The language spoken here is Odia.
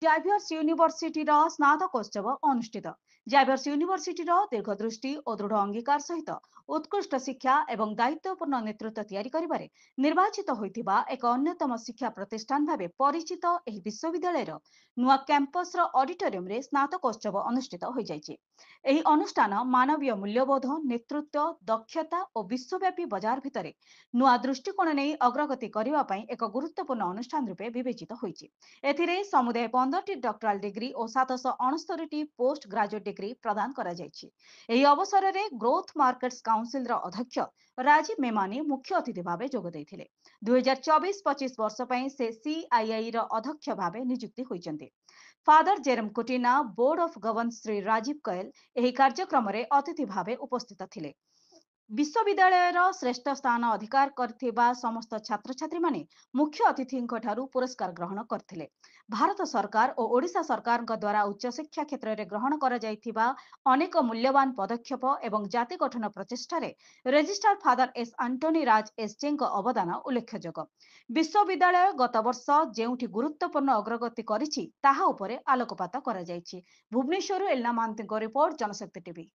ଜାଭିୟର୍ସ ୟୁନିଭର୍ସିଟିର ସ୍ନାତକୋତ୍ସବ ଅନୁଷ୍ଠିତ। ଜାଭିୟର୍ସ ୟୁନିଭର୍ସିଟିର ଦୀର୍ଘଦୃଷ୍ଟି ଓ ଦୃଢ଼ ଅଙ୍ଗୀକାର ସହିତ ଉତ୍କୃଷ୍ଟ ଶିକ୍ଷା ଏବଂ ଦାୟିତ୍ୱପୂର୍ଣ୍ଣ ନେତୃତ୍ୱ ତିଆରି କରିବାରେ ନିର୍ବାଚିତ ହୋଇଥିବା ଏକ ଅନ୍ୟତମ ଶିକ୍ଷା ପ୍ରତିଷ୍ଠାନ ଭାବେ ପରିଚିତ ଏହି ବିଶ୍ୱବିଦ୍ୟାଳୟର ନୂଆ କ୍ୟାମ୍ପସର ଅଡିଟୋରିୟମରେ ସ୍ନାତକୋତ୍ସବ ଅନୁଷ୍ଠିତ ହୋଇଯାଇଛି। ଏହି ଅନୁଷ୍ଠାନ ମାନବୀୟ ମୂଲ୍ୟବୋଧ, ନେତୃତ୍ୱ, ଦକ୍ଷତା ଓ ବିଶ୍ୱବ୍ୟାପୀ ବଜାର ଭିତରେ ନୂଆ ଦୃଷ୍ଟିକୋଣ ନେଇ ଅଗ୍ରଗତି କରିବା ପାଇଁ ଏକ ଗୁରୁତ୍ୱପୂର୍ଣ୍ଣ ଅନୁଷ୍ଠାନ ରୂପେ ବିବେଚିତ ହୋଇଛି। ଏଥିରେ ସମୁଦାୟ 15ଟି ଡକ୍ଟରାଲ ଡିଗ୍ରୀ ଓ 769ଟି ପୋଷ୍ଟ ଗ୍ରାଜୁଏଟ୍ ଡିଗ୍ରୀ ପ୍ରଦାନ କରାଯାଇଛି। ଏହି ଅବସରରେ ଗ୍ରୋଥ ମାର୍କେଟ୍ସ କାଉନସିଲର ଅଧ୍ୟକ୍ଷ ରାଜୀବ ମେମାନି ମୁଖ୍ୟ ଅତିଥି ଭାବେ ଯୋଗ ଦେଇଥିଲେ। 2024-25 ବର୍ଷ ପାଇଁ ସେ CIIର ଅଧ୍ୟକ୍ଷ ଭାବେ ନିଯୁକ୍ତି ହୋଇଛନ୍ତି। Father Jerome Kutina, board of governors Shri Rajiv Kayal ଏହି କାର୍ଯ୍ୟକ୍ରମରେ ଅତିଥି ଭାବେ ଉପସ୍ଥିତ ଥିଲେ। ବିଶ୍ୱବିଦ୍ୟାଳୟର ଶ୍ରେଷ୍ଠ ସ୍ଥାନ ଅଧିକାର କରିଥିବା ସମସ୍ତ ଛାତ୍ରଛାତ୍ରୀମାନେ ମୁଖ୍ୟ ଅତିଥିଙ୍କ ଠାରୁ ପୁରସ୍କାର ଗ୍ରହଣ କରିଥିଲେ। ଭାରତ ସରକାର ଓ ଓଡ଼ିଶା ସରକାରଙ୍କ ଦ୍ୱାରା ଉଚ୍ଚଶିକ୍ଷା କ୍ଷେତ୍ରରେ ଗ୍ରହଣ କରାଯାଇଥିବା ଅନେକ ମୂଲ୍ୟବାନ ପଦକ୍ଷେପ ଏବଂ ଜାତି ଗଠନ ପ୍ରଚେଷ୍ଟାରେ ରେଜିଷ୍ଟ୍ରାର ଫାଦର ଏସ୍ ଆଣ୍ଟୋନି ରାଜ ଏସ୍ଜେଙ୍କ ଅବଦାନ ଉଲ୍ଲେଖଯୋଗ୍ୟ। ବିଶ୍ୱବିଦ୍ୟାଳୟ ଗତ ବର୍ଷ ଯେଉଁଠି ଗୁରୁତ୍ୱପୂର୍ଣ୍ଣ ଅଗ୍ରଗତି କରିଛି ତାହା ଉପରେ ଆଲୋକପାତ କରାଯାଇଛି। ଭୁବନେଶ୍ୱରରୁ ଏଲିନା ମହାନ୍ତିଙ୍କ ରିପୋର୍ଟ, ଜନଶକ୍ତି ଟିଭି।